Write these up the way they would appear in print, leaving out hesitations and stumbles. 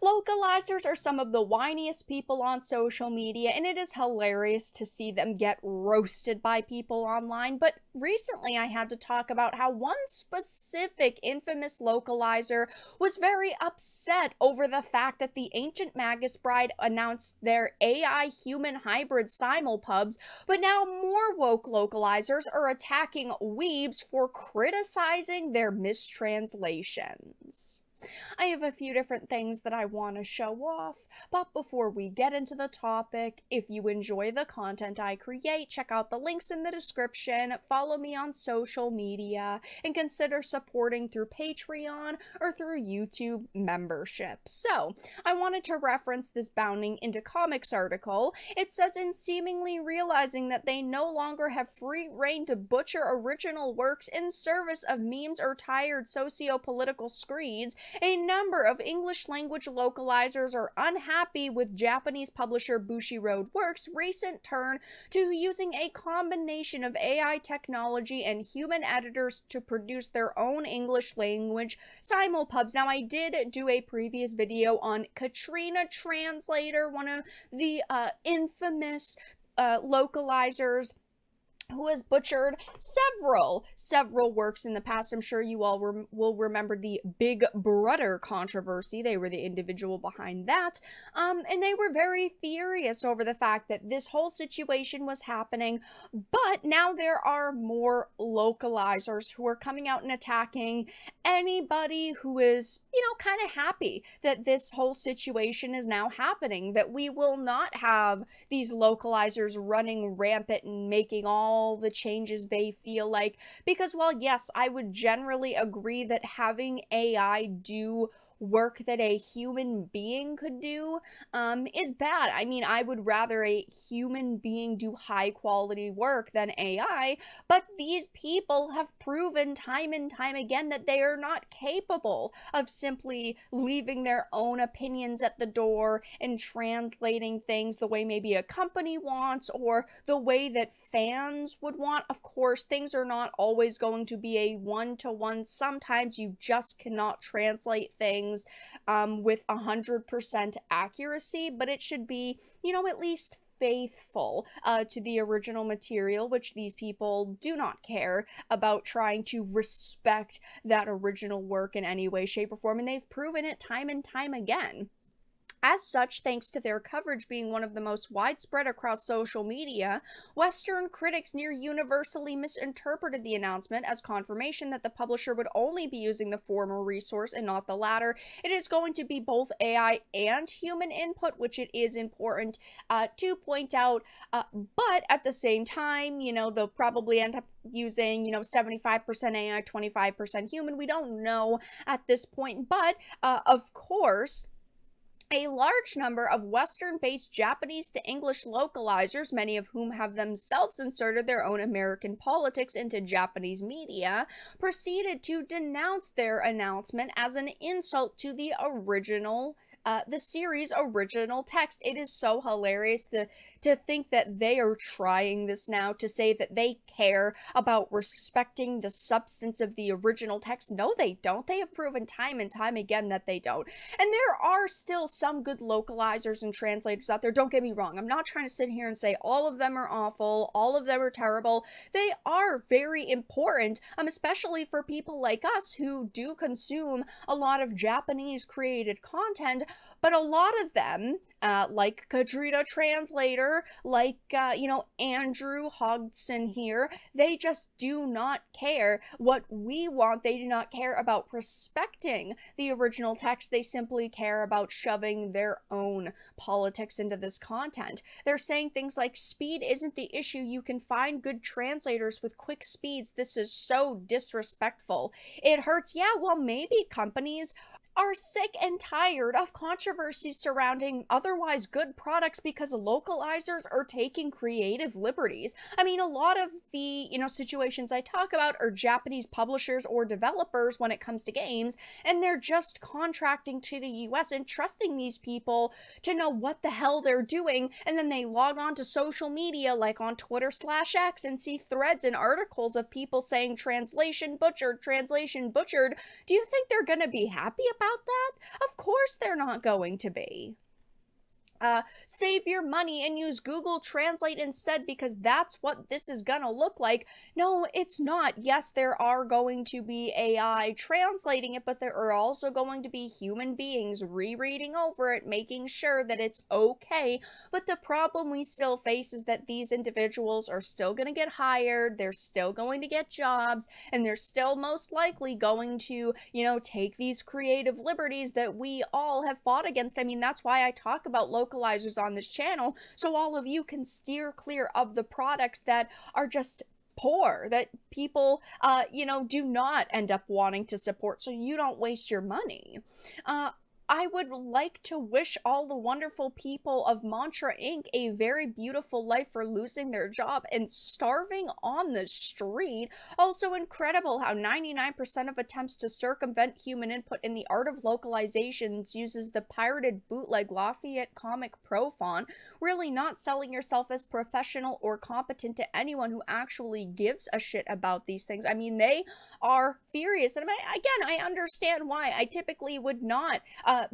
Localizers are some of the whiniest people on social media, and it is hilarious to see them get roasted by people online. But recently, I had to talk about how one specific infamous localizer was very upset over the fact that the Ancient Magus Bride announced their AI human hybrid simulpubs, but now more woke localizers are attacking weebs for criticizing their mistranslations. I have a few different things that I want to show off, but before we get into the topic, if you enjoy the content I create, check out the links in the description, follow me on social media, and consider supporting through Patreon or through YouTube membership. So, I wanted to reference this Bounding into Comics article. It says, in seemingly realizing that they no longer have free reign to butcher original works in service of memes or tired socio-political screeds, a number of English language localizers are unhappy with Japanese publisher Bushiroad Works' recent turn to using a combination of AI technology and human editors to produce their own English language simulpubs. Now, I did do a previous video on Katrina Translator, one of the infamous localizers who has butchered several works in the past. I'm sure you all will remember the Big Brother controversy. They were the individual behind that. And they were very furious over the fact that this whole situation was happening. But now there are more localizers who are coming out and attacking anybody who is, kind of happy that this whole situation is now happening, that we will not have these localizers running rampant and making all the changes they feel like. Because while yes, I would generally agree that having AI do work that a human being could do is bad. I mean, I would rather a human being do high quality work than AI, but these people have proven time and time again that they are not capable of simply leaving their own opinions at the door and translating things the way maybe a company wants or the way that fans would want. Of course, things are not always going to be a one-to-one. Sometimes you just cannot translate things with 100% accuracy, but it should be, at least faithful to the original material, which these people do not care about trying to respect that original work in any way, shape, or form, and they've proven it time and time again. As such, thanks to their coverage being one of the most widespread across social media, Western critics near universally misinterpreted the announcement as confirmation that the publisher would only be using the former resource and not the latter. It is going to be both AI and human input, which it is important to point out, but at the same time, they'll probably end up using, 75% AI, 25% human. We don't know at this point, but of course, a large number of Western-based Japanese to English localizers, many of whom have themselves inserted their own American politics into Japanese media, proceeded to denounce their announcement as an insult to the series' original text. It is so hilarious to think that they are trying this now to say that they care about respecting the substance of the original text. No, they don't. They have proven time and time again that they don't. And there are still some good localizers and translators out there. Don't get me wrong. I'm not trying to sit here and say all of them are awful, all of them are terrible. They are very important, especially for people like us who do consume a lot of Japanese created content. But a lot of them, like Katrina Translator, like, Andrew Hodgson here, they just do not care what we want. They do not care about respecting the original text. They simply care about shoving their own politics into this content. They're saying things like, speed isn't the issue. You can find good translators with quick speeds. This is so disrespectful. It hurts. Yeah, well, maybe companies are sick and tired of controversies surrounding otherwise good products because localizers are taking creative liberties. I mean, a lot of the, situations I talk about are Japanese publishers or developers when it comes to games, and they're just contracting to the US and trusting these people to know what the hell they're doing, and then they log on to social media like on Twitter/X and see threads and articles of people saying translation butchered. Do you think they're gonna be happy about about that? Of course they're not going to be. Save your money and use Google Translate instead because that's what this is gonna look like. No, it's not. Yes, there are going to be AI translating it, but there are also going to be human beings rereading over it, making sure that it's okay. But the problem we still face is that these individuals are still gonna get hired, they're still going to get jobs, and they're still most likely going to, take these creative liberties that we all have fought against. I mean, that's why I talk about localizers on this channel, so all of you can steer clear of the products that are just poor, that people do not end up wanting to support, so you don't waste your money. I would like to wish all the wonderful people of Mantra Inc. a very beautiful life for losing their job and starving on the street. Also incredible how 99% of attempts to circumvent human input in the art of localizations uses the pirated bootleg Lafayette Comic Pro font, really not selling yourself as professional or competent to anyone who actually gives a shit about these things. I mean, they are furious. And I understand why. I typically would not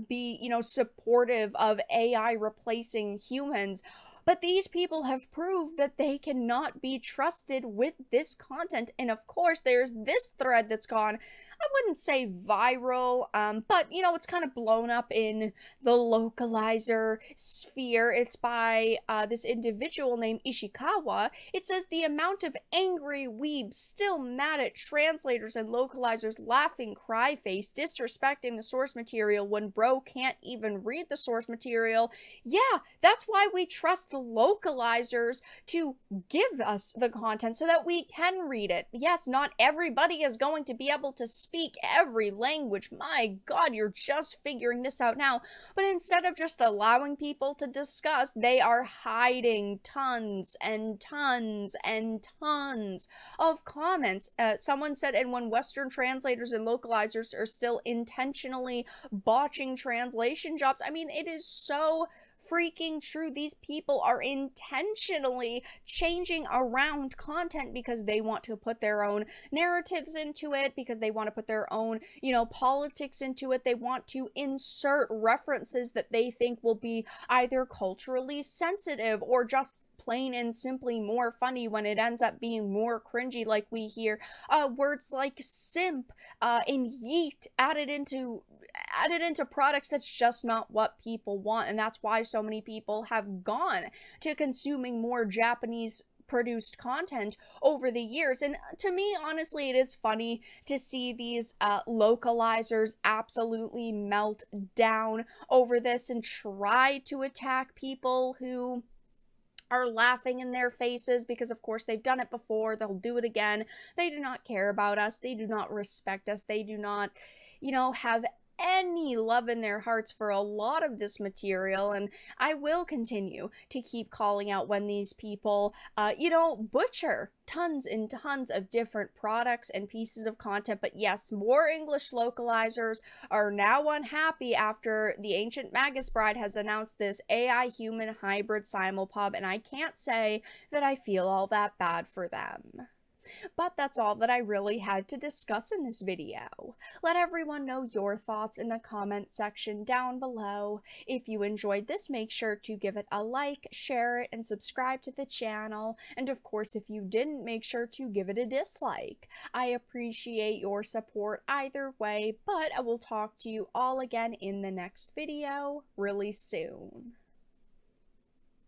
be, supportive of AI replacing humans. But these people have proved that they cannot be trusted with this content. And of course, there's this thread that's gone, I wouldn't say viral, but it's kind of blown up in the localizer sphere. It's by this individual named Ishikawa. It says the amount of angry weebs still mad at translators and localizers laughing cry face, disrespecting the source material when bro can't even read the source material. Yeah, that's why we trust localizers to give us the content so that we can read it. Yes, not everybody is going to be able to speak every language. My God, you're just figuring this out now. But instead of just allowing people to discuss, they are hiding tons and tons and tons of comments. Someone said, and when Western translators and localizers are still intentionally botching translation jobs, I mean, it is so freaking true. These people are intentionally changing around content because they want to put their own narratives into it, because they want to put their own, politics into it. They want to insert references that they think will be either culturally sensitive or just plain and simply more funny when it ends up being more cringy. Like we hear words like simp and yeet added into products. That's just not what people want, and that's why so many people have gone to consuming more Japanese produced content over the years. And to me, honestly, it is funny to see these localizers absolutely melt down over this and try to attack people who are laughing in their faces, because of course they've done it before, they'll do it again. They do not care about us, they do not respect us, they do not, have any love in their hearts for a lot of this material. And I will continue to keep calling out when these people, butcher tons and tons of different products and pieces of content. But yes, more English localizers are now unhappy after the Ancient Magus Bride has announced this AI human hybrid simulpub, and I can't say that I feel all that bad for them. But that's all that I really had to discuss in this video. Let everyone know your thoughts in the comment section down below. If you enjoyed this, make sure to give it a like, share it, and subscribe to the channel. And of course, if you didn't, make sure to give it a dislike. I appreciate your support either way, but I will talk to you all again in the next video really soon.